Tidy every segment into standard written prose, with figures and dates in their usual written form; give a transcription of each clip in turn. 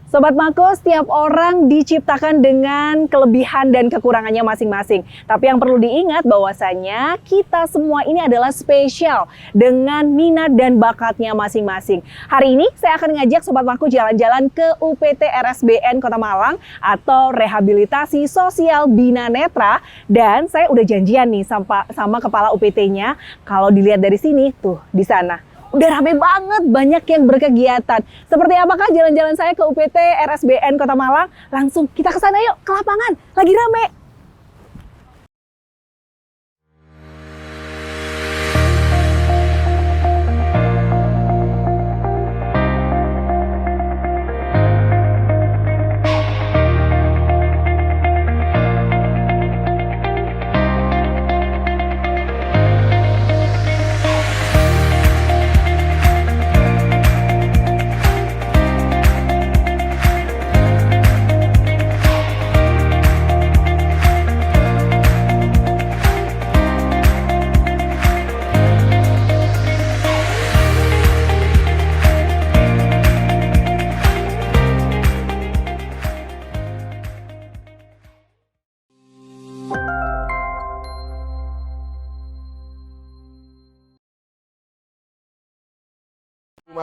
Sobat Mako, setiap orang diciptakan dengan kelebihan dan kekurangannya masing-masing. Tapi yang perlu diingat bahwasanya kita semua ini adalah spesial dengan minat dan bakatnya masing-masing. Hari ini saya akan ngajak Sobat Mako jalan-jalan ke UPT RSBN Kota Malang atau Rehabilitasi Sosial Bina Netra. Dan saya udah janjian nih sama kepala UPT-nya. Kalau dilihat dari sini, tuh di sana. Udah rame banget, banyak yang berkegiatan. Seperti apakah jalan-jalan saya ke UPT RSBN Kota Malang? Langsung kita ke sana yuk, ke lapangan. Lagi rame.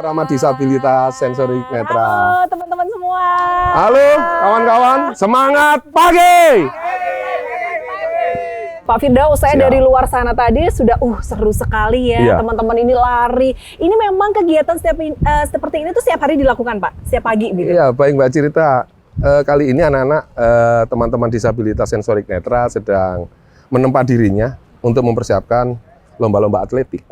Ramah disabilitas sensorik netra. Halo teman-teman semua. Halo kawan-kawan, semangat pagi. Pak Firdaus, saya Siap. dari luar sana tadi sudah seru sekali ya. Iya. Teman-teman ini lari. Ini memang kegiatan seperti ini tuh setiap hari dilakukan, Pak? Setiap pagi gitu? Iya, baik Mbak Cirita. Kali ini anak-anak teman-teman disabilitas sensorik netra sedang menempa dirinya untuk mempersiapkan lomba-lomba atletik.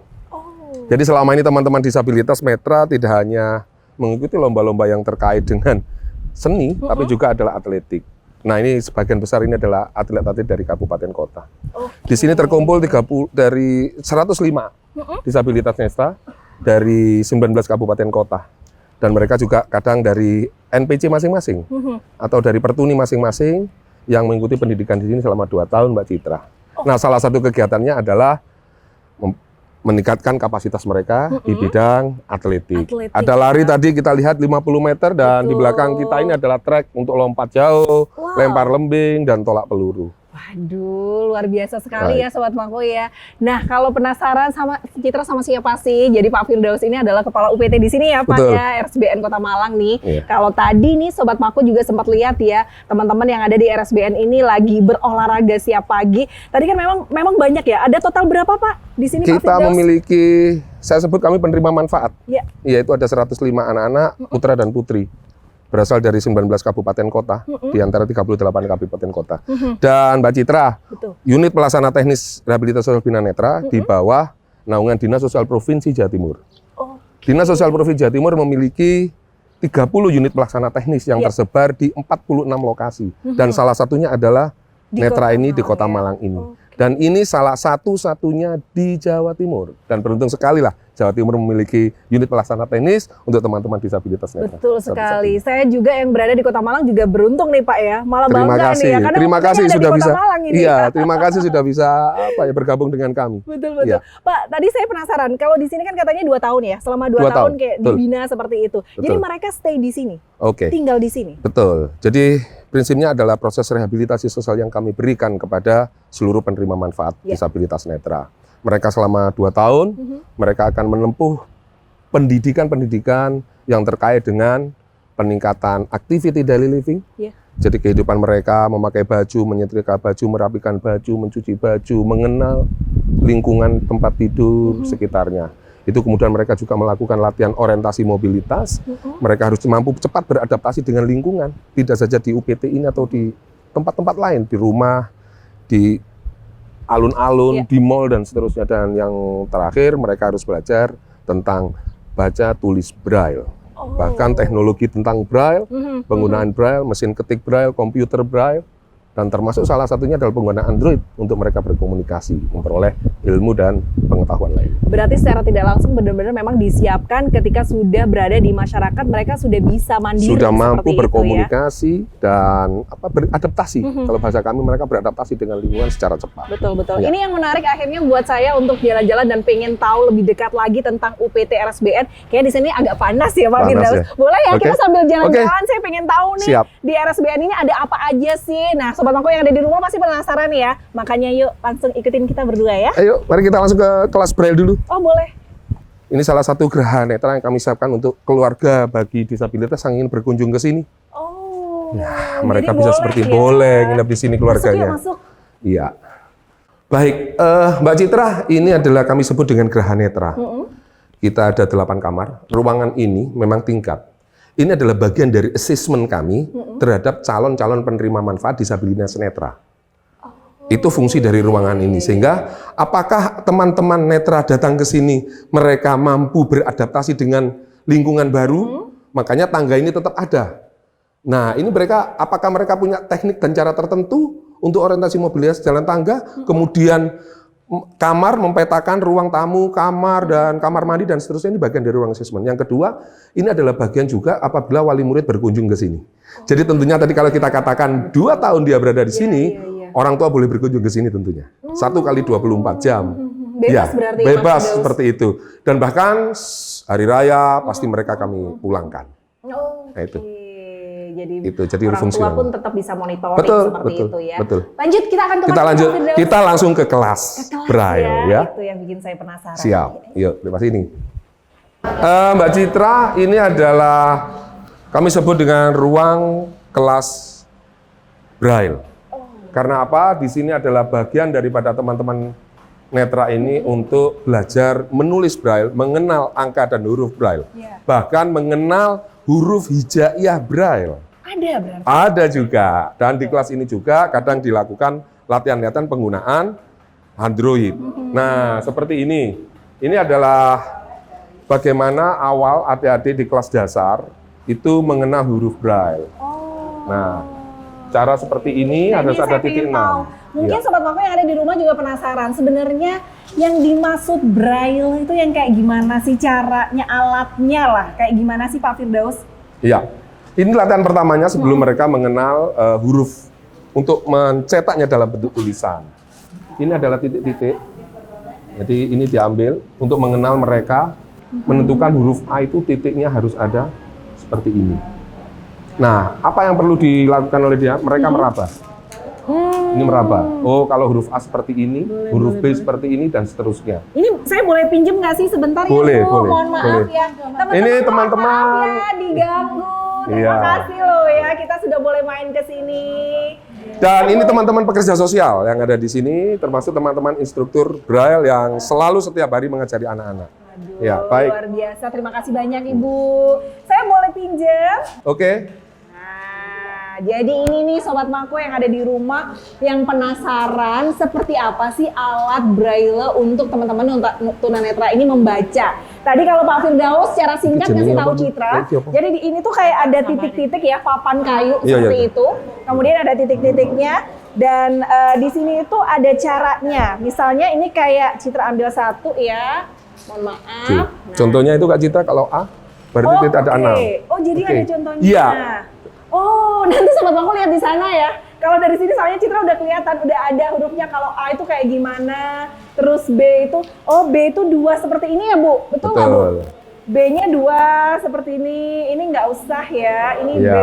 Jadi selama ini teman-teman disabilitas netra tidak hanya mengikuti lomba-lomba yang terkait dengan seni, tapi juga adalah atletik. Nah, ini sebagian besar ini adalah atlet-atlet dari kabupaten kota. Di sini terkumpul 30 dari 105 disabilitas netra dari 19 kabupaten kota. Dan mereka juga kadang dari NPC masing-masing atau dari Pertuni masing-masing yang mengikuti pendidikan di sini selama 2 tahun, Mbak Citra. Nah, salah satu kegiatannya adalah meningkatkan kapasitas mereka di bidang atletik. Ada lari tadi kita lihat 50 meter dan di belakang kita ini adalah trek untuk lompat jauh, lempar lembing dan tolak peluru. Waduh, luar biasa sekali ya Sobat Mako ya. Nah, kalau penasaran sama Citra sama siapa sih? Jadi Pak Firdaus ini adalah kepala UPT di sini ya Pak. Betul. Ya, RSBN Kota Malang nih. Iya. Kalau tadi nih Sobat Mako juga sempat lihat ya, teman-teman yang ada di RSBN ini lagi berolahraga siap pagi. Tadi kan memang banyak ya. Ada total berapa Pak di sini Pak Kita Firdaus? memiliki, saya sebut kami penerima manfaat. Ya. Yaitu ada 105 anak-anak, putra dan putri. Berasal dari 19 kabupaten kota, di antara 38 kabupaten kota. Dan Mbak Citra, Betul. unit pelaksana teknis rehabilitasi sosial bina netra di bawah naungan Dinas Sosial Provinsi Jawa Timur. Dinas Sosial Provinsi Jawa Timur memiliki 30 unit pelaksana teknis yang tersebar di 46 lokasi. Dan salah satunya adalah netra ini di Kota Malang ini. Dan ini salah satu-satunya di Jawa Timur. Dan beruntung sekali lah Jawa Timur memiliki unit pelaksana teknis untuk teman-teman disabilitas netra. Betul sekali. Saya juga yang berada di Kota Malang juga beruntung nih Pak ya. Malah Terima bangga kasih. nih ya. Karena Terima UPT-nya kasih ada di sudah Kota bisa. Malang ini. Iya, terima kasih sudah bisa bergabung dengan kami. Betul. Iya. Pak, tadi saya penasaran. Kalau di sini kan katanya 2 tahun ya. Selama 2 tahun kayak Betul. dibina seperti itu. Jadi Betul. mereka stay di sini. Oke. Tinggal di sini. Betul. Jadi prinsipnya adalah proses rehabilitasi sosial yang kami berikan kepada seluruh penerima manfaat disabilitas netra. Mereka selama 2 tahun, mereka akan menempuh pendidikan-pendidikan yang terkait dengan peningkatan activity daily living. Jadi kehidupan mereka memakai baju, menyetrika baju, merapikan baju, mencuci baju, mengenal lingkungan tempat tidur sekitarnya. Itu kemudian mereka juga melakukan latihan orientasi mobilitas. Mereka harus mampu cepat beradaptasi dengan lingkungan, tidak saja di UPT ini atau di tempat-tempat lain, di rumah, di alun-alun, di mall dan seterusnya. Dan yang terakhir mereka harus belajar tentang baca tulis braille. Bahkan teknologi tentang braille, penggunaan braille, mesin ketik braille, komputer braille, Dan termasuk salah satunya adalah pengguna Android untuk mereka berkomunikasi, memperoleh ilmu dan pengetahuan lain. Berarti secara tidak langsung benar-benar memang disiapkan ketika sudah berada di masyarakat, mereka sudah bisa mandiri. Sudah mampu seperti berkomunikasi dan beradaptasi. Kalau bahasa kami, mereka beradaptasi dengan lingkungan secara cepat. Betul-betul. Ya. Ini yang menarik akhirnya buat saya untuk jalan-jalan dan pengen tahu lebih dekat lagi tentang UPT RSBN. Kayaknya di sini agak panas ya Pak Panas Firdaus. ya? Boleh ya Oke. kita sambil jalan-jalan, saya pengen tahu nih Siap. di RSBN ini ada apa aja sih. Nah, Sobat Mako yang ada di rumah pasti penasaran ya. Makanya yuk langsung ikutin kita berdua ya. Ayo, mari kita langsung ke kelas Braille dulu. Oh boleh. Ini salah satu geraha netra yang kami siapkan untuk keluarga bagi disabilitas yang ingin berkunjung ke sini. Oh. Ya, jadi mereka bisa boleh seperti ya. boleh nginep di sini keluarganya. Masuk. Iya. Baik, Mbak Citra, ini adalah kami sebut dengan geraha netra. Kita ada 8 kamar. Ruangan ini memang tingkat. Ini adalah bagian dari asesmen kami terhadap calon-calon penerima manfaat disabilitas netra. Itu fungsi dari ruangan ini. Sehingga apakah teman-teman netra datang ke sini, mereka mampu beradaptasi dengan lingkungan baru, makanya tangga ini tetap ada. Nah, ini mereka, apakah mereka punya teknik dan cara tertentu untuk orientasi mobilitas jalan tangga, kemudian kamar mempetakan ruang tamu, kamar, dan kamar mandi, dan seterusnya. Ini bagian dari ruang asesmen. Yang kedua, ini adalah bagian juga apabila wali murid berkunjung ke sini. Jadi tentunya tadi kalau kita katakan 2 tahun dia berada di sini, orang tua boleh berkunjung ke sini tentunya. 1 kali 24 jam. Bebas berarti ya, bebas Mas Firdaus? seperti itu. Dan bahkan hari raya pasti mereka kami pulangkan. Nah, itu. Jadi orang tua fungsional. pun tetap bisa monitoring Betul, seperti betul, itu ya. betul. Lanjut kita akan ke Kita mana, lanjut, Pak Firdaus? kita langsung ke kelas Braille ya. Itu yang bikin saya penasaran. Siap, yuk lewat sini. Mbak Citra, ini adalah kami sebut dengan ruang kelas Braille. Karena apa? Di sini adalah bagian daripada teman-teman netra ini untuk belajar menulis Braille, mengenal angka dan huruf Braille. Bahkan mengenal huruf hijaiyah Braille. Ada berarti? Ada juga. Dan di kelas ini juga kadang dilakukan latihan-latihan penggunaan Android. Nah, seperti ini. Ini adalah bagaimana awal adik-adik di kelas dasar itu mengenal huruf Braille. Nah, cara seperti ini harus ada titik 6. Mungkin Ya. Sobat Mako yang ada di rumah juga penasaran. Sebenarnya yang dimaksud Braille itu yang kayak gimana sih caranya, alatnya lah. Kayak gimana sih Pak Firdaus? Iya. Ini latihan pertamanya sebelum mereka mengenal huruf untuk mencetaknya dalam bentuk tulisan. Ini adalah titik-titik. Jadi ini diambil untuk mengenal mereka, menentukan huruf A itu titiknya harus ada seperti ini. Nah, apa yang perlu dilakukan oleh dia? Mereka meraba. Ini meraba. Oh, kalau huruf A seperti ini, huruf B seperti ini, dan seterusnya. Ini saya boleh pinjem nggak sih sebentar Boleh, ya Bu? boleh, Mohon maaf boleh. ya. Ini mohon teman-teman. maaf ya diganggu. Terima Iya. kasih loh ya, kita sudah boleh main ke sini. Dan ini teman-teman pekerja sosial yang ada di sini, termasuk teman-teman instruktur Braille yang selalu setiap hari mengajari anak-anak. Aduh, Ya, baik. luar biasa. Terima kasih banyak Ibu. Saya boleh pinjam? Oke. Nah, jadi ini nih Sobat Mako yang ada di rumah yang penasaran seperti apa sih alat Braille untuk teman-teman tunanetra ini membaca. Tadi kalau Pak Firdaus secara singkat ngasih tahu Citra, jadi di ini tuh kayak ada titik-titik ya, papan kayu Iya, seperti iya. itu. Kemudian ada titik-titiknya dan di sini itu ada caranya. Misalnya ini kayak Citra ambil satu ya. Mohon maaf. Oke. Contohnya itu Kak Citra, kalau A, berarti titik ada 6. Oh, jadi Oke. ada contohnya. Iya. Oh, nanti Sobat Mako lihat di sana ya. Kalau dari sini soalnya Citra udah kelihatan, udah ada hurufnya. Kalau A itu kayak gimana, terus B itu, oh B itu 2 seperti ini ya Bu? Betul nggak Bu? Betul. B-nya 2 seperti ini nggak usah ya, ini Iya. B.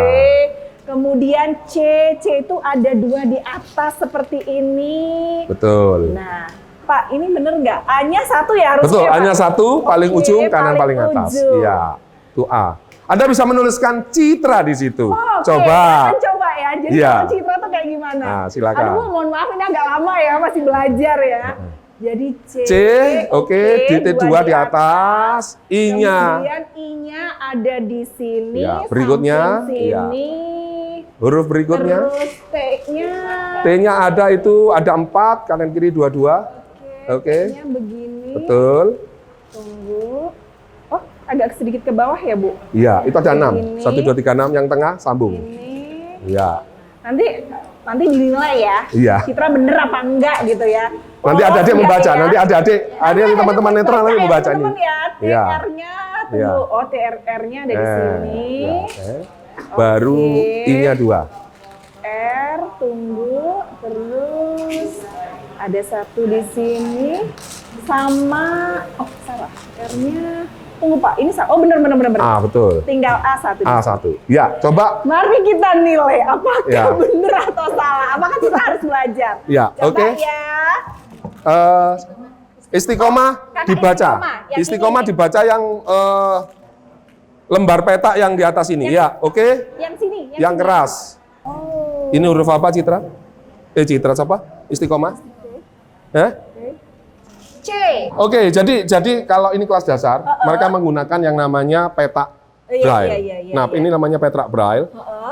Kemudian C itu ada 2 di atas seperti ini. Betul. Nah, Pak, ini bener nggak? A-nya 1 ya harusnya Betul, ya, Pak? hanya satu, paling Oke, ujung, kanan paling paling atas. ujung. Iya, itu A. Anda bisa menuliskan Citra di situ. Oh, oke. Coba. Kita coba ya. Jadi Iya. kalau Citra tuh kayak gimana? Nah, silakan. Aduh, mohon maaf ini agak lama ya, masih belajar ya. Jadi C, oke, titik 2 di atas, I-nya. Kemudian I-nya ada di sini. Ya, berikutnya, samping iya. sini. Huruf berikutnya. Terus T-nya. T-nya ada itu, ada 4, kanan kiri 22. Oke. T-nya begini. Betul. Tunggu. Oh, agak sedikit ke bawah ya, Bu? Iya, itu ada 6. Ini. 1, 2, 3, 6, yang tengah sambung. Ini. Iya. Nanti nanti dinilai ya. Iya. Citra bener apa enggak gitu ya. Nanti Oh, adik-adik enggak membaca, ya. nanti adik-adik, teman-teman netral nanti membaca nih. Teman-teman ya, Iya. TR-nya tunggu. Iya. Oh, TR-nya ada di sini. Ya, baru Oke. I-nya 2. R, tunggu, terus ada satu di sini sama, oh salah, R-nya, tunggu Pak, ini salah, oh bener. Ah, betul. Tinggal A1. A1. Ya, coba. Mari kita nilai apakah Ya. bener atau salah, apakah kita harus belajar. Ya, Coba oke. ya. Istiqomah Kakak dibaca. istiqomah, yang Istiqomah ini. dibaca yang lembar petak yang di atas ini. Ya, oke. Yang sini. Yang sini. keras. Oh. Ini huruf apa, Citra? Citra siapa? Istiqomah? C. Oke, jadi kalau ini kelas dasar, mereka menggunakan yang namanya petak Iya, braille. iya, Nah, ini namanya petak braille.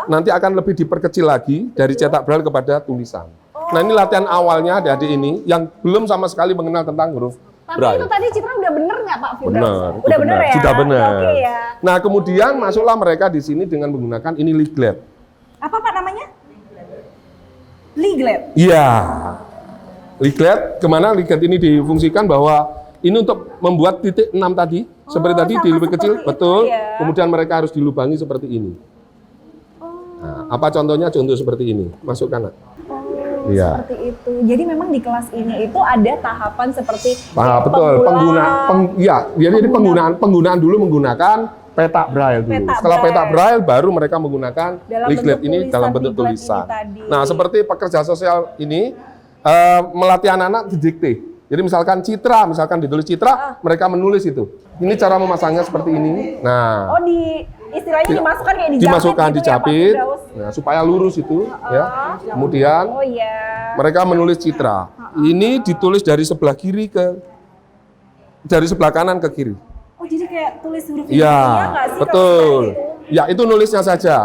Nanti akan lebih diperkecil lagi dari cetak braille kepada tulisan. Nah, ini latihan awalnya adik-adik ini yang belum sama sekali mengenal tentang huruf Tapi braille. itu tadi Citra udah bener nggak Pak Firdaus? Benar, itu Udah bener ya? Sudah benar. Oke ya. Nah, kemudian masuklah mereka di sini dengan menggunakan ini leaflet. Apa Pak namanya? Leaflet. Iya. Leaflet, kemana leaflet ini difungsikan bahwa ini untuk membuat titik 6 tadi, seperti tadi sama di lebih seperti kecil, itu betul. ya. Kemudian mereka harus dilubangi seperti ini. Nah, apa contohnya? Contoh seperti ini. Masukkan, Nak. Iya. Seperti itu. Jadi memang di kelas ini itu ada tahapan seperti Betul, jadi penggunaan dulu menggunakan petak braille dulu. Petak Setelah petak braille. braille baru mereka menggunakan Dalam leaflet bentuk ini tulisan, dalam bentuk leaflet ini tulisan. tadi. Nah, seperti pekerja sosial ini melatih anak-anak didikte. Jadi misalkan Citra, misalkan ditulis Citra, mereka menulis itu. Ini cara memasangnya seperti ini. Nah, Oh istilahnya dimasukkan kayak dijapit dimasukkan, gitu dijapit, ya, Pak Firdaus? nah, supaya lurus itu, ya. Kemudian Oh iya. mereka menulis Citra. Ini ditulis dari sebelah kiri dari sebelah kanan ke kiri. Oh jadi kayak tulis huruf Iya, nggak sih? betul. Kalau kayak Ya, itu nulisnya saja.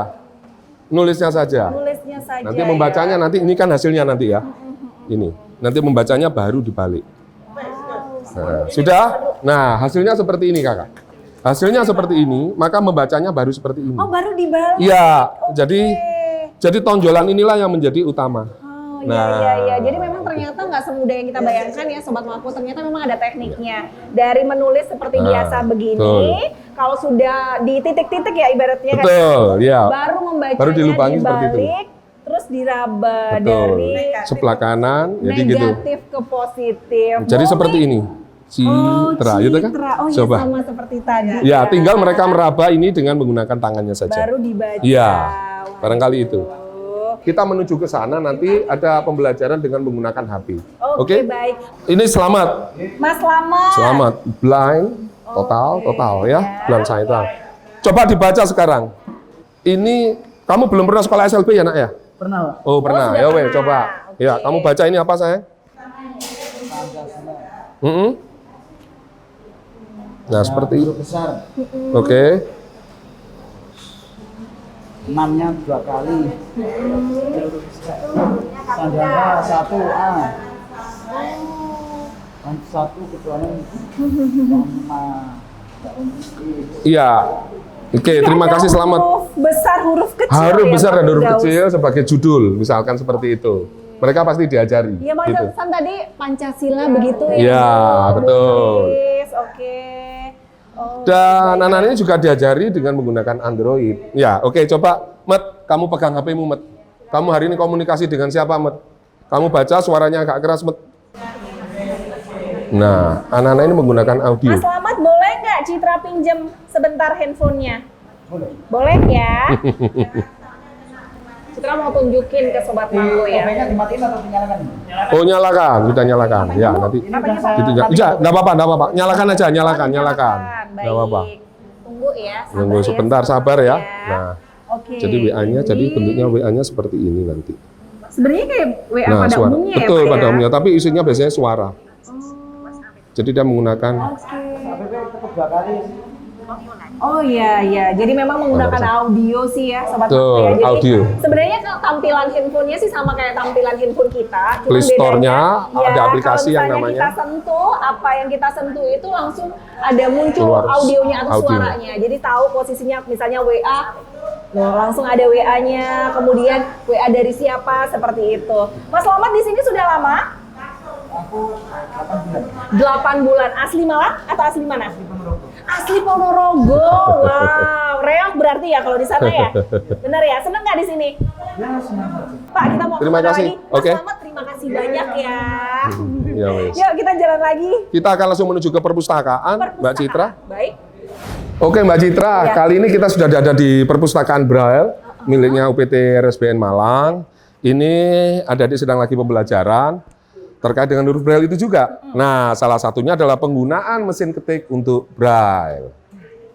Nulisnya saja. gitu? Nulisnya saja. Nanti membacanya nanti ini kan hasilnya nanti ya. Ini. Nanti membacanya baru dibalik. Nah, sudah? Nah, hasilnya seperti ini, Kakak. Hasilnya seperti ini, maka membacanya baru seperti ini. Oh baru dibalik. Iya, jadi tonjolan inilah yang menjadi utama. Oh Nah. iya. Jadi memang ternyata nggak semudah yang kita bayangkan ya Sobat Maku. Ternyata memang ada tekniknya. Dari menulis seperti biasa begini, kalau sudah di titik-titik ya ibaratnya kan. Betul, ya. Baru membacanya Baru dilubangi seperti itu. dibalik, terus diraba Betul. dari Sebelah kanan, jadi gitu. negatif ke positif. Jadi Boleh. seperti ini. Citra, gitu kan? Citra. Oh iya Coba. sama seperti tadi. Ya, tinggal mereka meraba ini dengan menggunakan tangannya saja. Baru dibaca. Iya, Wah. barangkali itu. Kita menuju ke sana, nanti ada pembelajaran dengan menggunakan HP. Oke, baik. Ini selamat. Mas Selamat. Selamat. Blind, total ya. Blind Saita. Coba dibaca sekarang. Ini, kamu belum pernah sekolah SLB ya, Nak ya? Pernah, Pak. Oh, pernah. sudah Ya, weh, pernah. coba. Ya, kamu baca ini apa, sayang? Nah, seperti itu. Huruf besar. Oke. 6-nya 2 kali. Sanjana 1A. Dan 1 keduanya sama. Iya. Oke, terima kasih, selamat. Huruf besar, huruf kecil. Huruf ya, besar Pak dan huruf Firdaus. kecil sebagai judul, misalkan seperti itu. Mereka pasti diajari. Iya, Pak gitu. Firdaus, kan tadi Pancasila begitu ya. Iya, Bu. betul. Nulis, oke. Oh, Dan anak-anak ini juga diajari dengan menggunakan Android. Ya, oke, coba, Met, kamu pegang HP-mu, Met. Kamu hari ini komunikasi dengan siapa, Met? Kamu baca suaranya agak keras, Met. Nah, anak-anak ini menggunakan audio. Mas Selamat, boleh nggak Citra pinjem sebentar handphonenya? Boleh ya? Citra mau tunjukin ke Sobat Maku ya. HP-nya dimatiin atau dinyalakan? Oh, nyalakan, sudah nyalakan. Ya, nanti. Gitu, ya, enggak apa-apa. Nyalakan aja, nyalakan. Baik. Enggak apa-apa. Tunggu ya. sabar Tunggu ya, sebentar, sabar ya. Nah, Oke. jadi WA-nya, jadi bentuknya WA-nya seperti ini nanti. Sebenarnya kayak WA Nah, pada suara. umumnya Betul, ya, Pak pada ya? umumnya, tapi isinya biasanya suara. Jadi dia menggunakan HP tetap 2 kali. Oh iya. Jadi memang menggunakan audio sih ya, Sobat Betul, Maku ya. Jadi audio. sebenarnya kalau tampilan handphonenya sih sama kayak tampilan handphone kita. Cuma Play Store-nya bedanya, ada aplikasi kalau yang misalnya namanya- kita sentuh, apa yang kita sentuh itu langsung ada muncul Keluar audionya atau audio. suaranya. Jadi tahu posisinya misalnya WA Loh, langsung ada WA-nya, kemudian WA dari siapa, seperti itu. Mas Selamat di sini sudah lama? Aku 8 bulan. 8 bulan. Asli Malang atau asli mana? Di Ponorogo. Asli Ponorogo. Wow, reok berarti ya kalau di sana ya. Benar ya? Seneng nggak di sini? Ya, senang aja. Pak, kita mau Terima kemana kasih. lagi? Mas Oke. Selamat, terima kasih banyak ya. Ya, wes. Yuk kita jalan lagi. Kita akan langsung menuju ke perpustakaan, Mbak Citra. Baik. Oke Mbak Citra, Ya. kali ini kita sudah ada di perpustakaan Braille miliknya UPT RSBN Malang. Ini adik-adik sedang lagi pembelajaran terkait dengan huruf Braille itu juga. Nah, salah satunya adalah penggunaan mesin ketik untuk Braille.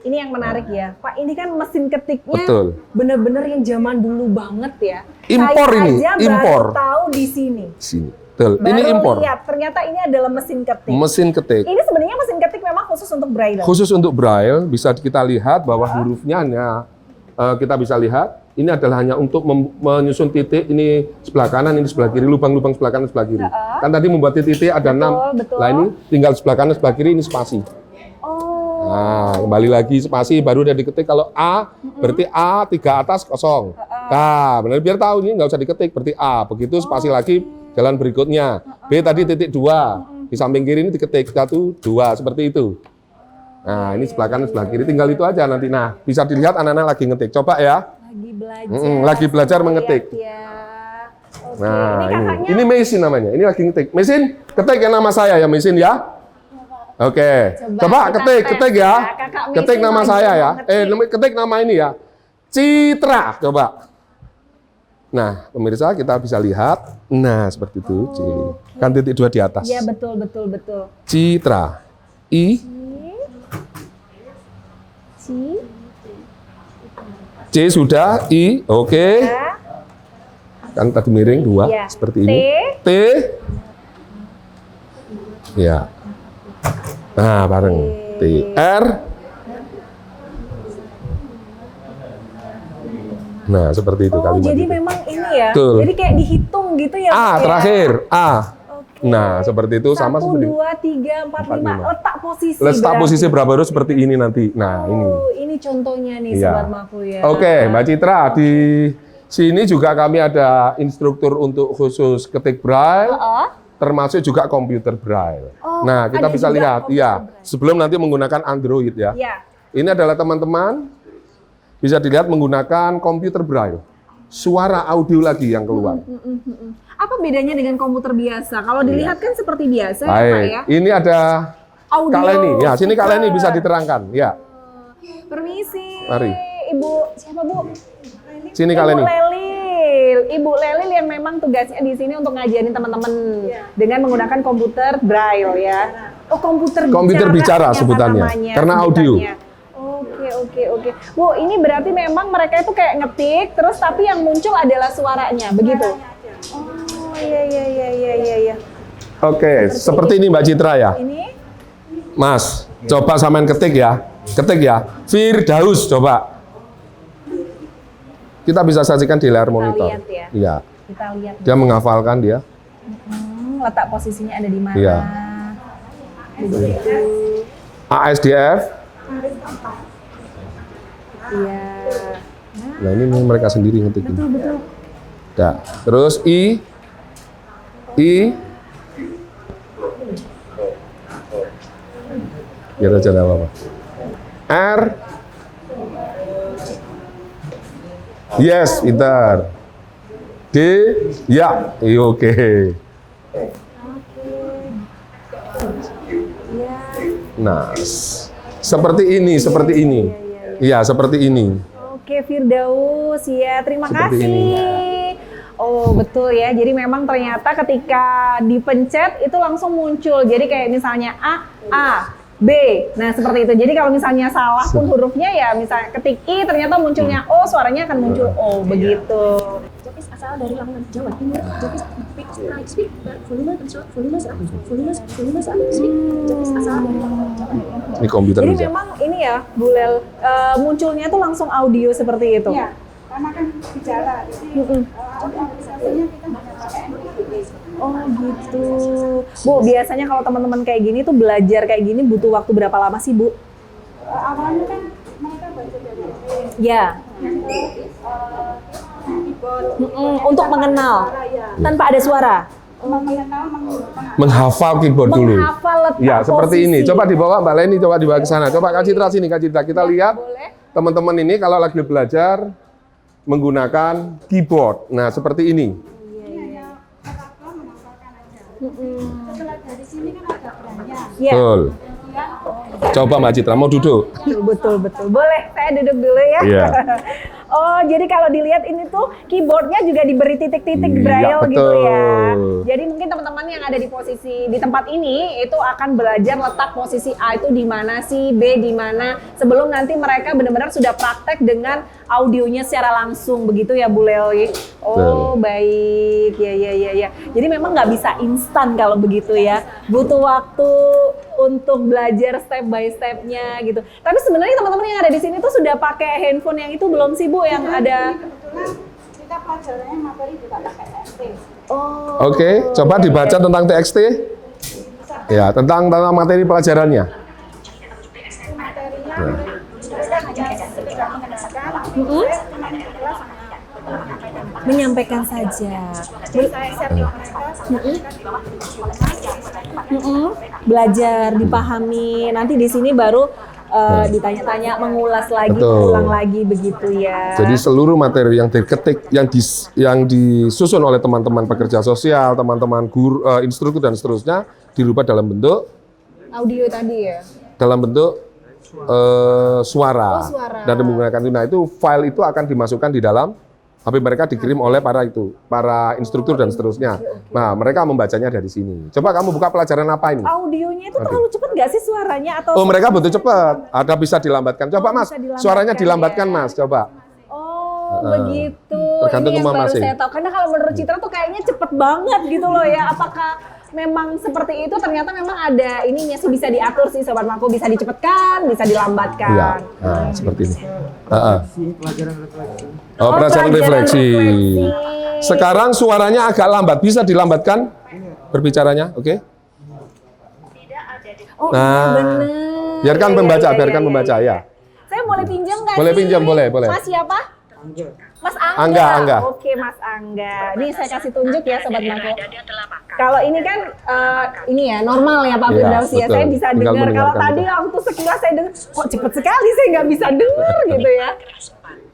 Ini yang menarik ya, Pak. Ini kan mesin ketiknya Betul. bener-bener yang zaman dulu banget ya. Impor Saya ini, aja impor. baru tahu di sini. Sini. Betul. Baru Ini impor. lihat, ternyata ini adalah mesin ketik. Mesin ketik. Ini sebenarnya mesin ketik memang khusus untuk Braille. Khusus untuk Braille bisa kita lihat bahwa hurufnya hanya kita bisa lihat ini adalah hanya untuk menyusun titik, ini sebelah kanan, ini sebelah kiri, lubang-lubang sebelah kanan, sebelah kiri. Kan tadi membuat titik ada 6. betul. Nah ini tinggal sebelah kanan, sebelah kiri ini spasi. Oh, Nah, kembali lagi spasi baru udah diketik. Kalau A berarti A 3 atas kosong. Nah, benar biar tahu ini nggak usah diketik berarti A. Begitu spasi lagi jalan berikutnya. B tadi titik 2. Di samping kiri ini diketik 1, 2 seperti itu. Nah, ini sebelah kanan, sebelah kiri tinggal itu aja nanti. Nah, bisa dilihat anak-anak lagi ngetik. Coba ya. lagi belajar. Lagi belajar Lihat mengetik. Ya. Oke, Nah, ini kakaknya. ini mesin namanya. Ini lagi ngetik. Mesin, ketik ya nama saya ya, mesin ya. Oke. Coba kita ketik, tes ketik ya. ya. Kakak Ketik mesin nama lagi saya ya. mengetik. Ketik nama ini ya. Citra, coba. Nah, pemirsa kita bisa lihat. Nah, seperti itu. Kan titik 2 di atas. Iya, betul, betul, betul. Citra. I, C sudah, I, oke. Ya. Kan tadi miring 2, Iya. seperti ini. T. Ya. Nah, bareng. T. R. Nah, seperti itu Oh, kalimat jadi itu. memang ini ya. Betul. Jadi kayak dihitung gitu ya. A Pak, ya? terakhir, A. Oke. Nah, seperti itu sama 1, seperti 2, 3, 4, 5. 4, 5. Letak posisi. letak berarti. posisi berapa huruf seperti ini nanti. Nah, ini. Oh, ini contohnya nih Iya. Sobat Maku ya. Oke, Mbak Citra, di sini juga kami ada instruktur untuk khusus ketik Braille, termasuk juga komputer Braille. Oh, Nah, kita ada bisa juga lihat, komputer ya, Braille. sebelum nanti menggunakan Android ya. Ya. Ini adalah teman-teman bisa dilihat menggunakan komputer Braille. Suara audio lagi yang keluar. Apa bedanya dengan komputer biasa? Kalau dilihat kan seperti biasa ya Pak Baik, ya. ini ada Audio. Kak Leni. Ya, sini Kak Leni speaker. bisa diterangkan. Ya, Permisi. Mari. Ibu, siapa Bu? sini Kak Ibu Leni. Lelil. Ibu Lelil yang memang tugasnya di sini untuk ngajarin teman-teman dengan menggunakan komputer Braille ya. Oh, Komputer bicara ternyata sebutannya. namanya, Karena audio. Oke. Bu, ini berarti memang mereka itu kayak ngetik terus tapi yang muncul adalah suaranya, begitu? Oh, iya. Oke, seperti ini Mbak Citra ya. Ini Mas, coba samain ketik ya. Ketik ya. Firdaus coba. Kita bisa saksikan di layar monitor. lihat ya. Iya. kita lihat. Dia menghafalkan dia. Letak posisinya ada di mana? Iya. Begitu. ASDF. Iya. Nah, ini mereka sendiri ngetik ini. Betul. Dah. Terus I. Biar aja nggak apa-apa. R. Yes, pintar. D. Ya, iya, oke. Nah, seperti ini. Iya, seperti ini. Oke, Firdaus ya, terima Seperti kasih. ini. Oh, betul ya. Jadi memang ternyata ketika dipencet itu langsung muncul. Jadi kayak misalnya A, B. Nah, seperti itu. Jadi kalau misalnya salah pun hurufnya ya misalnya ketik I ternyata munculnya O, suaranya akan muncul O, begitu. Jokis asal dari Lamongan, Jawa Timur. Jokis speak, volume control, volume up, speak. Jokis asal dari Lamongan, Jawa Timur. Ini komputer Jadi bisa. memang ini ya, Bu Lel, munculnya tuh langsung audio seperti itu. Iya, karena kan bicara, jadi aplikasinya kita hanya pakai Android. Oh gitu. Bu, biasanya kalau teman-teman kayak gini tuh belajar kayak gini butuh waktu berapa lama sih, Bu? Awalnya kan mereka baca dari Ya. keyboard. Untuk mengenal Ya. tanpa ada suara. Mengenal, Menghafal keyboard dulu. Menghafal letak Ya, seperti ini. posisi. Coba dibawa Mbak Leni, coba dibawa ke sana. Coba Kak Citra sini, Kak Citra. Kita lihat Boleh. teman-teman ini kalau lagi belajar menggunakan keyboard. Nah, seperti ini. setelah dari sini kan agak beranjak. Ya. Betul. Coba Mbak Citra, mau duduk? Betul. Boleh, saya duduk dulu ya. Iya. Oh, jadi kalau dilihat ini tuh keyboardnya juga diberi titik-titik Iya, braille gitu betul. ya. Jadi mungkin teman-teman yang ada di posisi di tempat ini itu akan belajar letak posisi A itu di mana sih, B di mana, sebelum nanti mereka benar-benar sudah praktek dengan audionya secara langsung begitu ya Bu Leoy. Oh, baik. Ya. Jadi memang nggak bisa instan kalau begitu ya. Butuh waktu untuk belajar step by stepnya gitu. Tapi sebenarnya teman-teman yang ada di sini tuh sudah pakai handphone yang itu belum sih Bu yang ada? Kebetulan kita pelajarannya materi juga pakai TXT. Oh. Oke, coba dibaca tentang TXT. Ya, tentang materi pelajarannya. Materinya mereka hanya sekedar mengenalkan, saya cuma di kelas hanya Menyampaikan saja. jadi saya share ke mereka. Belajar, dipahami. Nanti di sini baru ditanya-tanya, mengulas lagi, Betul. ulang lagi begitu ya. Jadi seluruh materi yang diketik, yang disusun oleh teman-teman pekerja sosial, teman-teman guru, instruktur dan seterusnya dirubah dalam bentuk Audio tadi ya. suara. Oh, suara. Dan menggunakan itu. Nah, itu file itu akan dimasukkan di dalam HP mereka, dikirim oleh para instruktur dan seterusnya. Nah, mereka membacanya dari sini. Coba kamu buka pelajaran apa ini? Audionya itu terlalu cepat nggak sih suaranya atau? Oh, mereka butuh cepat. Ada bisa dilambatkan. Coba Mas, bisa dilambatkan, suaranya dilambatkan ya. Mas, coba. Oh, begitu. tergantung Ini yang baru masing-masing. saya tahu. Karena kalau menurut Citra tuh kayaknya cepet banget gitu loh ya. Apakah memang seperti itu? Ternyata memang ada ininya sih, bisa diatur sih Sobat Mako, bisa dicepetkan, bisa dilambatkan. Iya, nah, seperti ini. Pelajaran refleksi. Oh, pelajaran refleksi. Sekarang suaranya agak lambat, bisa dilambatkan berbicaranya, oke? Oh, Nah, bener. biarkan Iya, membaca, iya, biarkan iya, membaca iya. ya. Saya boleh pinjam nggak Boleh sih? pinjam, boleh. Mas siapa? Mas Angga. Oke, Mas Angga. Ini saya kasih tunjuk ya Sobat Mako. Kalau ini kan ini ya normal ya Pak Iya, Firdaus ya. betul. Saya bisa Tinggal dengar. Kalau mendengarkan, tadi betul. waktu sekilas saya dengar, kok cepet sekali saya nggak bisa dengar gitu ya.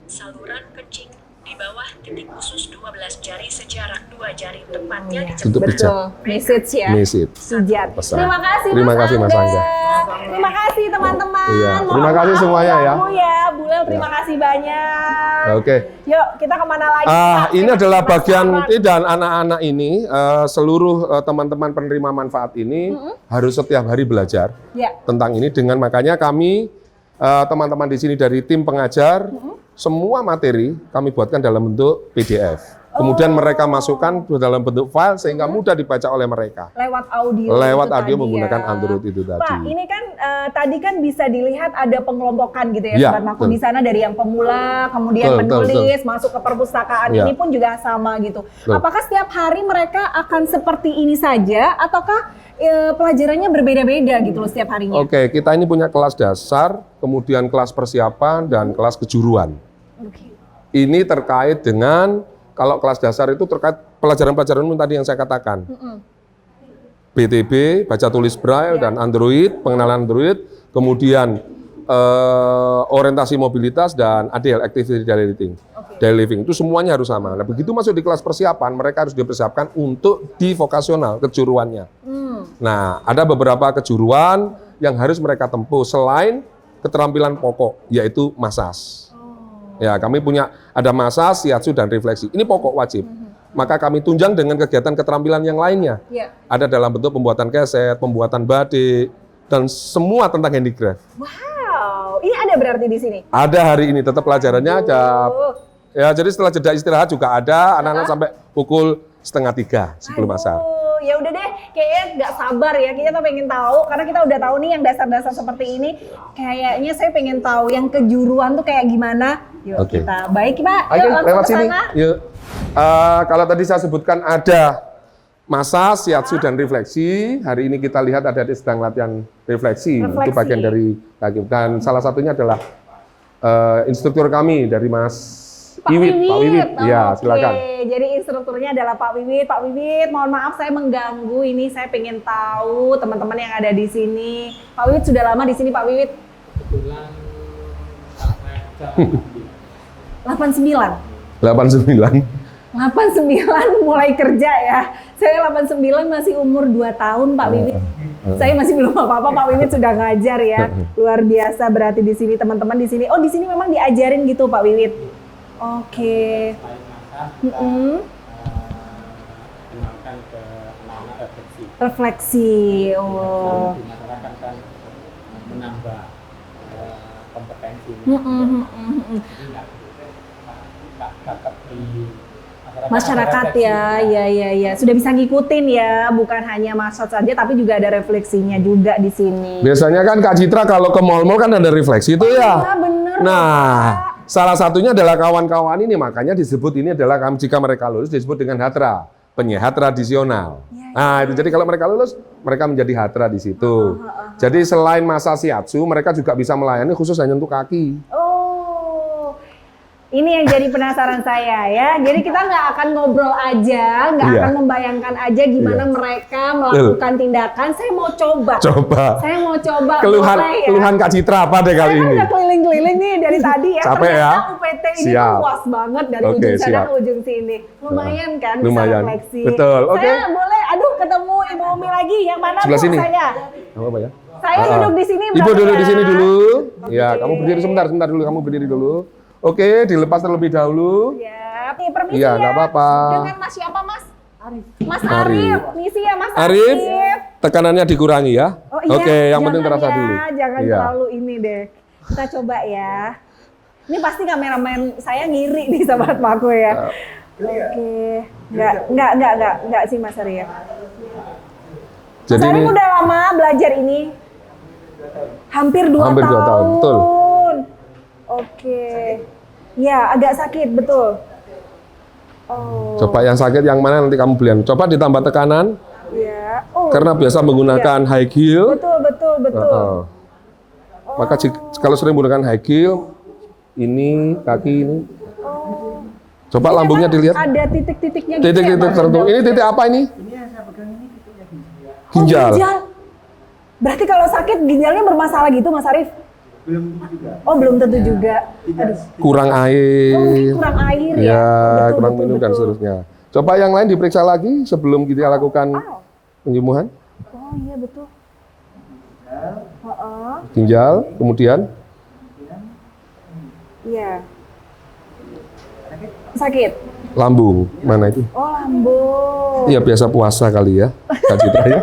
Saluran kencing di bawah titik khusus 12 jari sejarak 2 jari tepatnya di Untuk pijat. Betul, message ya. Message. Pijat. Pesan. Terima kasih Terima kasih, Mas Angga. Terima kasih teman-teman. Iya, Mohon terima kasih maaf semuanya ya. Bu ya, Bu Lel, terima kasih banyak. Oke. Yuk, kita kemana lagi? Pak? Ini adalah Mas bagian Arman. dan anak-anak ini, seluruh teman-teman penerima manfaat ini harus setiap hari belajar Ya. tentang ini. Dengan makanya kami teman-teman di sini dari tim pengajar, semua materi kami buatkan dalam bentuk PDF. Kemudian mereka masukkan dalam bentuk file sehingga mudah dibaca oleh mereka. Lewat audio. Lewat itu audio tadi menggunakan ya. Android itu tadi. Pak, ini kan tadi kan bisa dilihat ada pengelompokan gitu ya, Ya, Sobat Mako. betul. Di sana dari yang pemula, kemudian Betul, penulis, masuk ke perpustakaan Ya. ini pun juga sama gitu. Betul. Apakah setiap hari mereka akan seperti ini saja, ataukah pelajarannya berbeda-beda gitu loh setiap harinya? Oke, kita ini punya kelas dasar, kemudian kelas persiapan, dan kelas kejuruan. Oke. Ini terkait dengan, kalau kelas dasar itu terkait pelajaran-pelajaran umum tadi yang saya katakan. BTB, baca tulis braille, dan Android, pengenalan Android, kemudian orientasi mobilitas, dan ADL, Activity Daily Living. Daily Living, itu semuanya harus sama. Nah, begitu masuk di kelas persiapan, mereka harus dipersiapkan untuk di vokasional, kejuruannya. Nah, ada beberapa kejuruan yang harus mereka tempuh selain keterampilan pokok, yaitu massage. Ya, kami punya ada massage, shiatsu, dan refleksi. Ini pokok wajib. Maka kami tunjang dengan kegiatan keterampilan yang lainnya. Ya. Ada dalam bentuk pembuatan keset, pembuatan batik, dan semua tentang handicraft. Wow, ini ada berarti di sini. Ada hari ini, tetap pelajarannya ada. Ya, jadi setelah jeda istirahat juga ada, anak-anak sampai pukul 2:30 sebelum asar. Ya udah deh, kayaknya nggak sabar ya. Kita pengen tahu, karena kita udah tahu nih yang dasar-dasar seperti ini. Kayaknya saya pengen tahu yang kejuruan tuh kayak gimana. Yuk Oke. kita, baik Pak. Oke, Yuk langsung lewat ke sini. sana. Yuk. Kalau tadi saya sebutkan ada massage, shiatsu, dan refleksi. Hari ini kita lihat ada sedang latihan refleksi. Itu bagian dari kaki. Dan salah satunya adalah instruktur kami dari Mas Pak Iwit. Pak Wiwit, ya Oke, silakan. jadi instrukturnya adalah Pak Wiwit. Pak Wiwit, mohon maaf saya mengganggu. Ini saya pengen tahu teman-teman yang ada di sini. Pak Wiwit sudah lama di sini, Pak Wiwit? Kebetulan saya 89. 89. 89 mulai kerja ya. Saya 89 masih umur 2 tahun, Pak Wiwit. Saya masih belum apa-apa, Pak Wiwit sudah ngajar ya. Luar biasa berarti di sini teman-teman di sini. Oh, di sini memang diajarin gitu, Pak Wiwit. Oke. kenalkan ke anak-anak refleksi. Refleksi. Oh. Di masyarakat kan menambah kompetensi. Jadi nggak tetap di Masyarakat ya, ya. Sudah bisa ngikutin ya, bukan hanya massage saja, tapi juga ada refleksinya juga di sini. Biasanya kan Kak Citra kalau ke mall-mall kan ada refleksi itu ya. Iya bener. Nah, salah satunya adalah kawan-kawan ini, makanya disebut ini adalah jika mereka lulus disebut dengan hatra, penyehat tradisional. Nah, itu jadi kalau mereka lulus, mereka menjadi hatra di situ. Jadi selain masa shiatsu, mereka juga bisa melayani khusus hanya untuk kaki. Oh, ini yang jadi penasaran saya ya. Jadi kita nggak akan ngobrol aja, nggak Iya. akan membayangkan aja gimana Iya. mereka melakukan tindakan. Saya mau coba. Saya mau coba. Keluhan, boleh ya? keluhan Kak Citra apa deh kali Saya kan ini? udah keliling-keliling nih dari tadi ya. Capek Ternyata ya? UPT ini Siap. luas banget dari Oke, ujung sana siap. ke ujung sini. Lumayan kan Lumayan. bisa refleksi. Betul, oke. Saya boleh, aduh ketemu Ibu Umi lagi. Yang mana Sebelah Bu sini. saya? Apa ya? Saya duduk di sini. Ibu berarti duduk ya? di sini dulu. Oke. Ya, kamu berdiri sebentar dulu. Kamu berdiri dulu. Oke, dilepas terlebih dahulu. Ya, nih permisi Iya, ya. nggak apa-apa. Dengan Mas siapa Mas? Mas Arif. Arif. Misi ya Mas Arif, tekanannya dikurangi ya. Oh, iya. Oke, yang penting Jangan terasa ya, dulu. Jangan Iya. terlalu ini deh. Kita coba ya. Ini pasti kameramen saya ngiri nih Sobat Mako ya. Oke. Enggak sih Mas Arif. Mas Jadi Arif ini udah lama belajar ini? Hampir 2 Hampir tahun. 2 tahun, betul. Oke. Ya, agak sakit, betul. Oh. coba yang sakit yang mana nanti kamu belian. Coba ditambah tekanan Ya. Oh. karena biasa menggunakan high heel. Betul. Maka kalau sering menggunakan high heel, ini kaki ini. Coba Ini lambungnya memang dilihat. Ada titik-titiknya gitu Titik-titik ya, Pak? tertentu. Ini titik apa ini? Ini yang saya pegang ini titiknya ginjal. Oh, Ginjal. ginjal. Berarti kalau sakit ginjalnya bermasalah gitu Mas Arif? Belum juga. Oh, belum tentu juga. Tidak. Kurang Oh, air. mungkin kurang air ya. Ya, Betul, kurang betul, minum dan betul. seterusnya. Coba yang lain diperiksa lagi sebelum kita lakukan penyembuhan. Oh iya betul. Heeh. Ginjal, kemudian Iya. Sakit. lambung. Mana itu? Oh, lambung. Iya, biasa puasa kali ya. Kak Citra ya.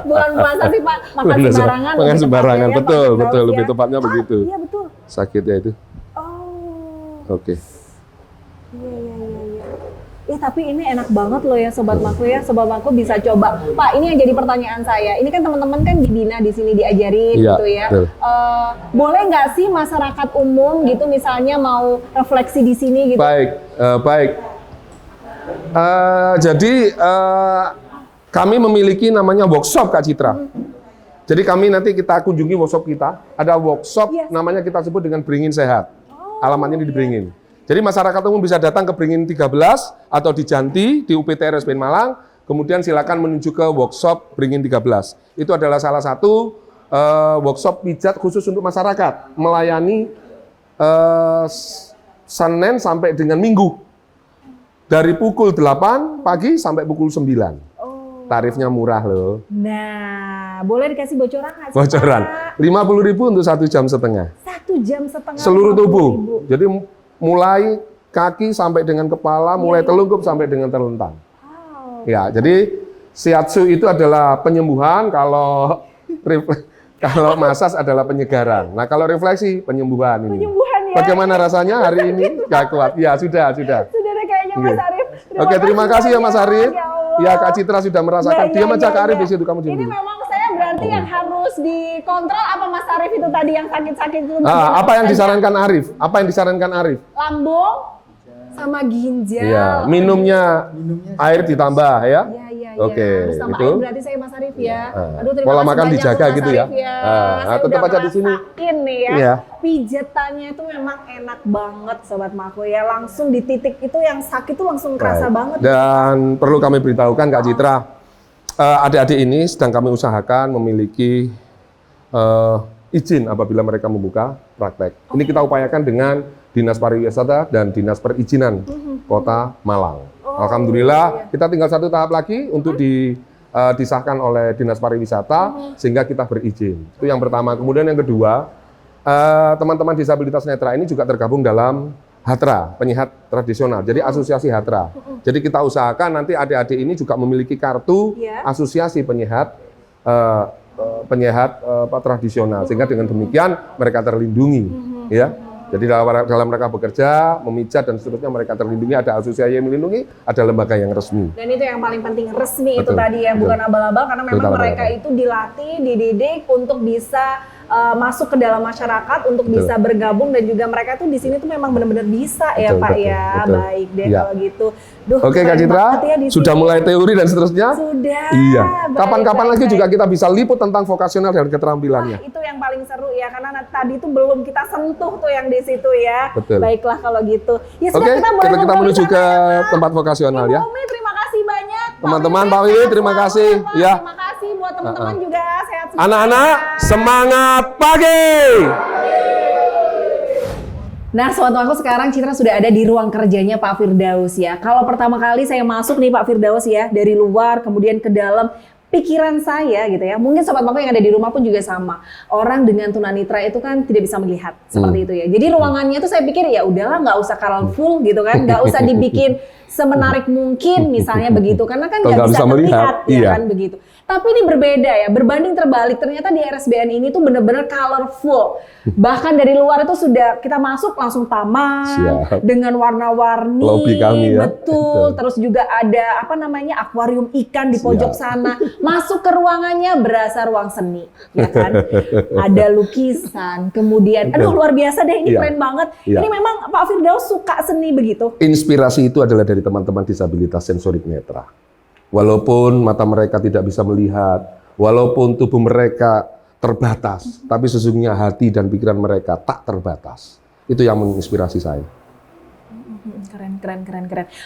Bukan puasa sih, Pak. Makan sembarangan. Makan lebih sembarangan, tepatnya ya, betul, Pak betul. Firdaus Lebih ya. tepatnya Ah, begitu. Iya, betul. Sakit ya itu. Oh. Oke. Iya. Tapi ini enak banget loh ya Sobat Mako ya. Sobat Mako bisa coba. Pak, ini yang jadi pertanyaan saya. Ini kan teman-teman kan dibina di sini diajarin Iya, gitu ya. betul. Boleh nggak sih masyarakat umum gitu misalnya mau refleksi di sini gitu? Baik. Jadi kami memiliki namanya workshop Kak Citra. Jadi kami nanti kita kunjungi workshop kita. Ada workshop Yes. namanya kita sebut dengan Beringin Sehat. Alamatnya di Beringin. Jadi masyarakat umum bisa datang ke Beringin 13 atau di Janti di UPT RSPN Malang. Kemudian silakan menuju ke workshop Beringin 13. Itu adalah salah satu workshop pijat khusus untuk masyarakat. Melayani Senin sampai dengan Minggu. Dari pukul 8 pagi sampai pukul 9. Oh. Tarifnya murah loh. Nah, boleh dikasih bocoran nggak sih, Bocoran. Pak? 50.000 untuk 1 jam setengah. 1 jam setengah. Seluruh 50.000. tubuh. Jadi mulai kaki sampai dengan kepala, mulai telungkup sampai dengan terlentang. Wow. Ya, jadi shiatsu itu adalah penyembuhan, kalau massage adalah penyegaran. Nah, kalau refleksi penyembuhan ini. Penyembuhan ya. Bagaimana rasanya hari ini? Gak kuat. Ya, sudah. Sudah deh kayaknya Mas Iya. Arif. Oke, terima kasih ya Mas banyak. Arif. Ya Allah. Ya, Kak Citra sudah merasakan. Ya, Diam aja Kak Arif ya. di situ, kamu diam Ini dulu. memang saya berarti yang harus dikontrol apa Mas Arif itu tadi yang sakit-sakit itu? Apa yang disarankan Arif? Apa yang disarankan Arif? Lambung sama ginjal. Iya, minumnya air ditambah ya. Iya. Oke, Harus tambah itu. air berarti saya Mas Arif ya. Aduh, terima Pola kasih makan banyak dijaga Mas gitu ya. Arif Nah, Saya tetap udah aja di sini. ngerasain nih ya. Iya. Pijatannya itu memang enak banget Sobat Mako ya. Langsung di titik itu yang sakit tuh langsung kerasa Baik. banget. Dan perlu kami beritahukan Kak Citra, adik-adik ini sedang kami usahakan memiliki izin apabila mereka membuka praktek. Ini kita upayakan dengan Dinas Pariwisata dan Dinas Perizinan Kota Malang. Alhamdulillah kita tinggal satu tahap lagi untuk disahkan oleh Dinas Pariwisata sehingga kita berizin. Itu yang pertama. Kemudian yang kedua, teman-teman disabilitas netra ini juga tergabung dalam HATRA, penyehat tradisional. Jadi asosiasi HATRA. Jadi kita usahakan nanti adik-adik ini juga memiliki kartu asosiasi penyehat tradisional, sehingga dengan demikian mereka terlindungi, ya. Jadi dalam mereka bekerja, memijat dan seterusnya mereka terlindungi, ada asosiasi yang melindungi, ada lembaga yang resmi. Dan itu yang paling penting, resmi. Betul, itu tadi ya, betul. bukan abal-abal, karena memang Betul, mereka betul. itu dilatih, dididik untuk bisa masuk ke dalam masyarakat, untuk Betul. bisa bergabung, dan juga mereka tuh di sini tuh memang benar-benar bisa ya Betul, Pak betul, ya. betul. Baik deh Iya. kalau gitu. Duh, Oke Kak keren Citra, banget ya di sudah sini. mulai teori dan seterusnya? Sudah. Iya. Baik, Kapan-kapan baik, lagi baik. juga kita bisa liput tentang vokasional dan Wah, keterampilannya. itu yang paling seru ya, karena tadi tuh belum kita sentuh tuh yang di situ ya. Betul. Baiklah kalau gitu. Ya sudah, Oke, kita boleh kita ngobrol menuju di sana ke ya, Pak. tempat vokasional ya. Ibu Umi, terima kasih banyak. Pak Teman-teman, Umi, Pak Wiwi, sehat terima selalu kasih. Pak. Ya. Terima kasih buat teman-teman juga, sehat semua. Anak-anak, semangat pagi! Nah, sobat aku sekarang Citra sudah ada di ruang kerjanya Pak Firdaus ya. Kalau pertama kali saya masuk nih Pak Firdaus ya, dari luar kemudian ke dalam, pikiran saya gitu ya, mungkin sobat Mako yang ada di rumah pun juga sama. Orang dengan tunanetra itu kan tidak bisa melihat seperti itu ya. Jadi ruangannya tuh saya pikir ya udahlah, nggak usah colorful gitu kan, nggak usah dibikin semenarik mungkin misalnya begitu, karena kan Kalau nggak nggak bisa bisa melihat, melihat ya iya. kan begitu. Tapi ini berbeda ya, berbanding terbalik. Ternyata di RSBN ini tuh bener-bener colorful. Bahkan dari luar itu sudah kita masuk langsung taman Siap. dengan warna-warni, Lobby kami ya. betul. Terus juga ada apa namanya akuarium ikan di pojok Siap. sana. Masuk ke ruangannya berasa ruang seni, ya kan? Ada lukisan, kemudian, aduh luar biasa deh, ini Iya. keren banget. Iya. Ini memang Pak Firdaus suka seni begitu. Inspirasi itu adalah dari teman-teman disabilitas sensorik netra. Walaupun mata mereka tidak bisa melihat, walaupun tubuh mereka terbatas, tapi sesungguhnya hati dan pikiran mereka tak terbatas. Itu yang menginspirasi saya. Keren.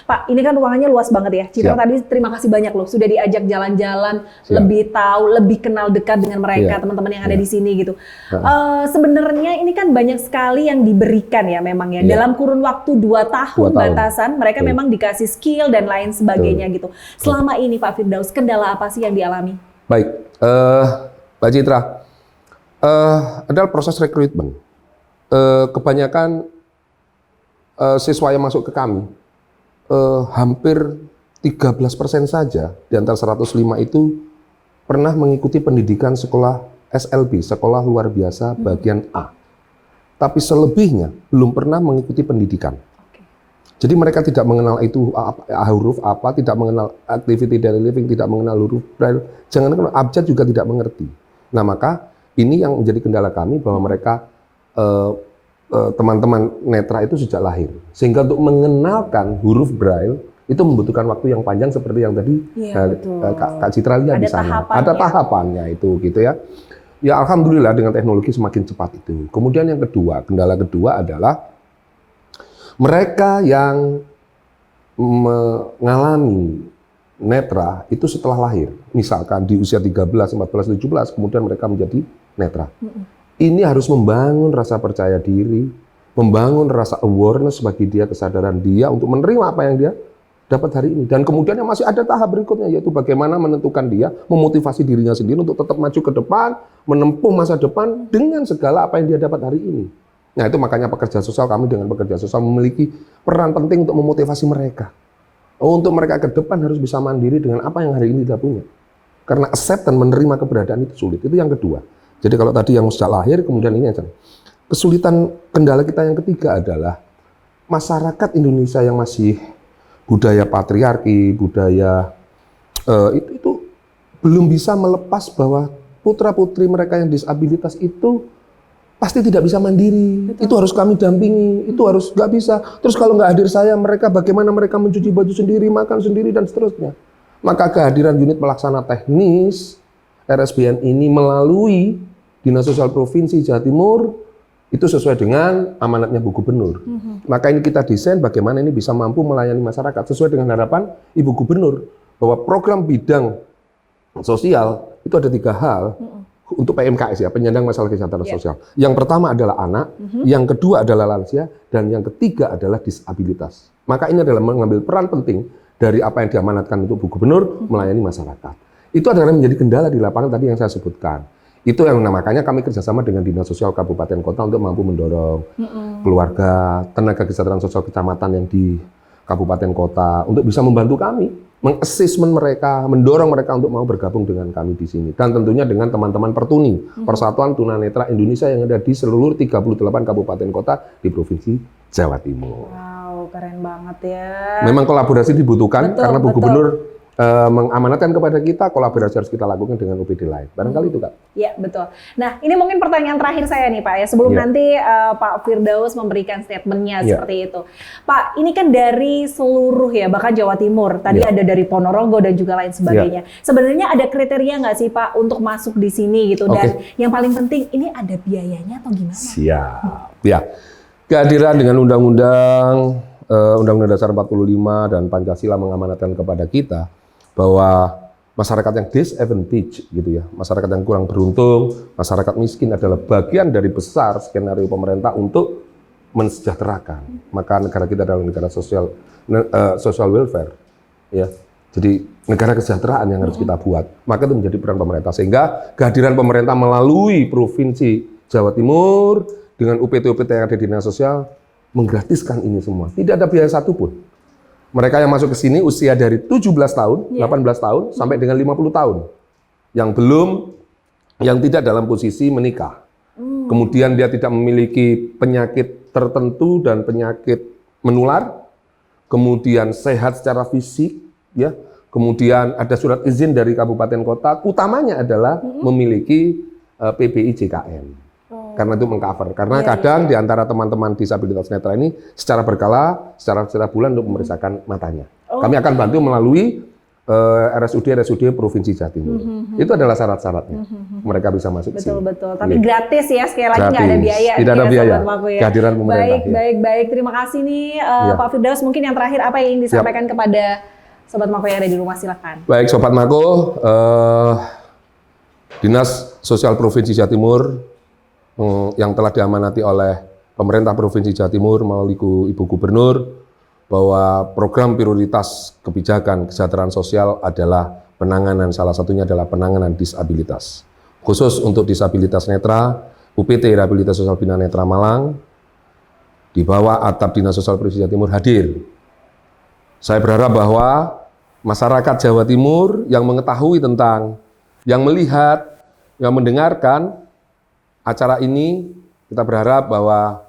Pak, ini kan ruangannya luas banget ya. Citra Siap. tadi terima kasih banyak loh, sudah diajak jalan-jalan, Siap. lebih tahu, lebih kenal dekat dengan mereka, Iya. teman-teman yang ada Iya. di sini gitu. Sebenarnya ini kan banyak sekali yang diberikan ya memang ya. Iya. Dalam kurun waktu 2 tahun 2 tahun. batasan, mereka Betul. memang dikasih skill dan lain sebagainya gitu. Selama ini Pak Firdaus, kendala apa sih yang dialami? Baik, Mbak Citra, adalah proses rekrutmen. Kebanyakan siswa yang masuk ke kami, hampir 13% saja di antara 105 itu pernah mengikuti pendidikan sekolah SLB, sekolah luar biasa bagian A. Tapi selebihnya belum pernah mengikuti pendidikan. Jadi mereka tidak mengenal itu huruf apa, tidak mengenal activity daily living, tidak mengenal huruf braille, jangan abjad juga tidak mengerti. Nah maka ini yang menjadi kendala kami bahwa mereka teman-teman netra itu sejak lahir, sehingga untuk mengenalkan huruf braille itu membutuhkan waktu yang panjang seperti yang tadi Iya, betul. Kak Citra lihat Ada di sana. tahapannya. Ada tahapannya itu gitu ya. Ya alhamdulillah dengan teknologi semakin cepat itu. Kemudian yang kedua, kendala kedua adalah mereka yang mengalami netra itu setelah lahir. Misalkan di usia 13, 14, 17 kemudian mereka menjadi netra. Ini harus membangun rasa percaya diri, membangun rasa awareness bagi dia, kesadaran dia untuk menerima apa yang dia dapat hari ini. Dan kemudian yang masih ada tahap berikutnya, yaitu bagaimana menentukan dia, memotivasi dirinya sendiri untuk tetap maju ke depan, menempuh masa depan dengan segala apa yang dia dapat hari ini. Nah itu makanya pekerja sosial, kami dengan pekerja sosial memiliki peran penting untuk memotivasi mereka. Untuk mereka ke depan harus bisa mandiri dengan apa yang hari ini dia punya. Karena accept dan menerima keberadaan itu sulit. Itu yang kedua. Jadi kalau tadi yang sejak lahir, kemudian ini aja. Kesulitan kendala kita yang ketiga adalah masyarakat Indonesia yang masih budaya patriarki, budaya itu belum bisa melepas bahwa putra-putri mereka yang disabilitas itu pasti tidak bisa mandiri. Betul. Itu harus kami dampingi, itu harus nggak bisa. Terus kalau nggak hadir saya, mereka bagaimana mereka mencuci baju sendiri, makan sendiri, dan seterusnya. Maka kehadiran unit pelaksana teknis RSBN ini melalui Dinas Sosial Provinsi Jawa Timur itu sesuai dengan amanatnya Bu Gubernur. Maka ini kita desain bagaimana ini bisa mampu melayani masyarakat sesuai dengan harapan Ibu Gubernur bahwa program bidang sosial itu ada 3 hal untuk PMKS ya, penyandang masalah kesehatan sosial. Yang pertama adalah anak, yang kedua adalah lansia, dan yang ketiga adalah disabilitas. Maka ini adalah mengambil peran penting dari apa yang diamanatkan untuk Bu Gubernur melayani masyarakat. Itu adalah menjadi kendala di lapangan tadi yang saya sebutkan. Itu yang makanya kami kerjasama dengan Dinas Sosial Kabupaten Kota untuk mampu mendorong keluarga, tenaga kesejahteraan sosial kecamatan yang di Kabupaten Kota untuk bisa membantu kami, mengassessment mereka, mendorong mereka untuk mau bergabung dengan kami di sini. Dan tentunya dengan teman-teman Pertuni, Persatuan Tunanetra Indonesia yang ada di seluruh 38 kabupaten kota di Provinsi Jawa Timur. Wow, keren banget ya. Memang kolaborasi dibutuhkan Betul, karena Bu betul. Gubernur mengamanatkan kepada kita, kolaborasi harus kita lakukan dengan UPD lain. Barangkali itu, Kak. Ya, betul. Nah, ini mungkin pertanyaan terakhir saya nih, Pak, ya. Sebelum Ya. nanti Pak Firdaus memberikan statementnya Ya. seperti itu. Pak, ini kan dari seluruh ya, bahkan Jawa Timur. Tadi Ya. ada dari Ponorogo dan juga lain sebagainya. Sebenarnya ada kriteria nggak sih, Pak, untuk masuk di sini gitu? Dan yang paling penting, ini ada biayanya atau gimana? Siap. Ya. Kehadiran dengan Undang-Undang Dasar 45 dan Pancasila mengamanatkan kepada kita bahwa masyarakat yang disadvantaged gitu ya, masyarakat yang kurang beruntung, masyarakat miskin adalah bagian dari besar skenario pemerintah untuk mensejahterakan. Maka negara kita adalah negara social welfare, ya. Jadi negara kesejahteraan yang harus kita buat. Maka itu menjadi peran pemerintah, sehingga kehadiran pemerintah melalui Provinsi Jawa Timur dengan UPT-UPT yang ada di Dinas Sosial menggratiskan ini semua. Tidak ada biaya satupun. Mereka yang masuk ke sini usia dari 17 tahun, 18 tahun, sampai dengan 50 tahun. Yang tidak dalam posisi menikah. Kemudian dia tidak memiliki penyakit tertentu dan penyakit menular. Kemudian sehat secara fisik, ya. Kemudian ada surat izin dari kabupaten kota. Utamanya adalah memiliki PBI JKN. Karena itu mengcover. Karena kadang di antara teman-teman disabilitas netra ini secara berkala, secara bulan untuk memeriksakan matanya. Kami akan bantu melalui RSUD Provinsi Jawa Timur. Itu adalah syarat-syaratnya. Mereka bisa masuk ke sini. Betul. Tapi gratis ya, sekali lagi nggak ada Gratis. biaya. Tidak ada ya, biaya. Sobat Maku ya. Kehadiran pemerintah. Baik. Terima kasih nih Pak Firdaus. Mungkin yang terakhir apa yang ingin disampaikan kepada Sobat Maku yang ada di rumah, silakan. Baik, Sobat Mako, Dinas Sosial Provinsi Jawa Timur yang telah diamanati oleh pemerintah Provinsi Jawa Timur melalui Ibu Gubernur bahwa program prioritas kebijakan kesejahteraan sosial adalah penanganan, salah satunya adalah penanganan disabilitas. Khusus untuk disabilitas netra, UPT Rehabilitasi Sosial Bina Netra Malang di bawah atap Dinas Sosial Provinsi Jawa Timur hadir. Saya berharap bahwa masyarakat Jawa Timur yang mengetahui tentang, yang melihat, yang mendengarkan acara ini, kita berharap bahwa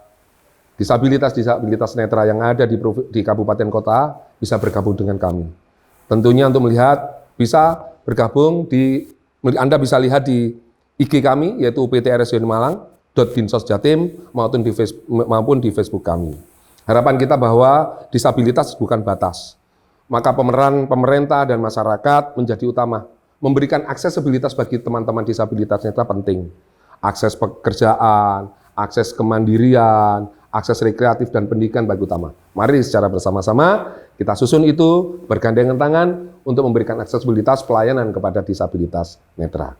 disabilitas netra yang ada di kabupaten kota bisa bergabung dengan kami. Tentunya untuk melihat, bisa bergabung Anda bisa lihat di IG kami, yaitu UPT RSBN Malang, .dinsosjatim, maupun di Facebook kami. Harapan kita bahwa disabilitas bukan batas. Maka pemeran pemerintah dan masyarakat menjadi utama. Memberikan aksesibilitas bagi teman-teman disabilitas netra penting. Akses pekerjaan, akses kemandirian, akses rekreatif dan pendidikan bagi utama. Mari secara bersama-sama kita susun itu bergandengan tangan untuk memberikan aksesibilitas pelayanan kepada disabilitas netra.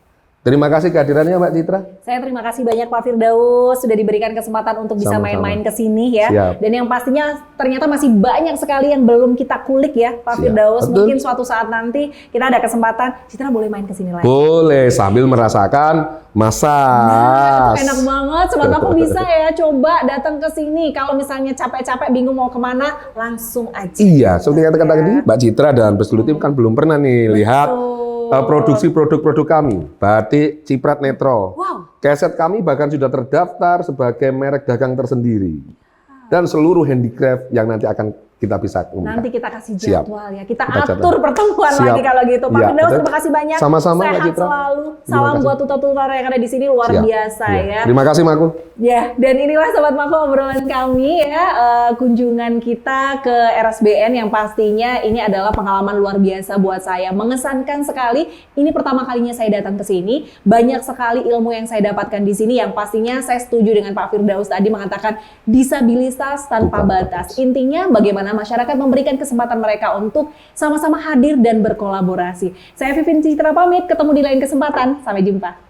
Terima kasih kehadirannya Mbak Citra. Saya terima kasih banyak Pak Firdaus sudah diberikan kesempatan untuk bisa Sama-sama. main-main ke sini ya. Siap. Dan yang pastinya ternyata masih banyak sekali yang belum kita kulik ya Pak Siap. Firdaus. Betul. Mungkin suatu saat nanti kita ada kesempatan, Citra boleh main ke sini lagi. Boleh sambil merasakan masak. Nah, itu enak banget. Sobat aku bisa ya coba datang ke sini. Kalau misalnya capek-capek bingung mau kemana, langsung aja. Iya, seperti kata tadi Mbak Citra dan Betul Tim kan belum pernah nih lihat produksi produk-produk kami, batik Ciprat Netro. Wow. Keset kami bahkan sudah terdaftar sebagai merek dagang tersendiri. Dan seluruh handicraft yang nanti akan kita bisa kumpulkan. Nanti kita kasih Siap. jadwal ya. Kita Kita atur pertemuan Siap. lagi kalau gitu. Pak Iya, Firdaus, betul. terima kasih banyak. Sama-sama, Mbak Sehat Citra. selalu. Terima Salam kasih. buat tutor-tutor yang ada di sini luar Siap. biasa Iya. ya. Terima kasih Maku. Ya, dan inilah Sobat Mako obrolan kami ya, kunjungan kita ke RSBN yang pastinya ini adalah pengalaman luar biasa buat saya. Mengesankan sekali, ini pertama kalinya saya datang ke sini, banyak sekali ilmu yang saya dapatkan di sini yang pastinya saya setuju dengan Pak Firdaus tadi mengatakan disabilitas tanpa Bukan batas. Intinya bagaimana masyarakat memberikan kesempatan mereka untuk sama-sama hadir dan berkolaborasi. Saya Vivin Citra pamit, ketemu di lain kesempatan. Sampai jumpa.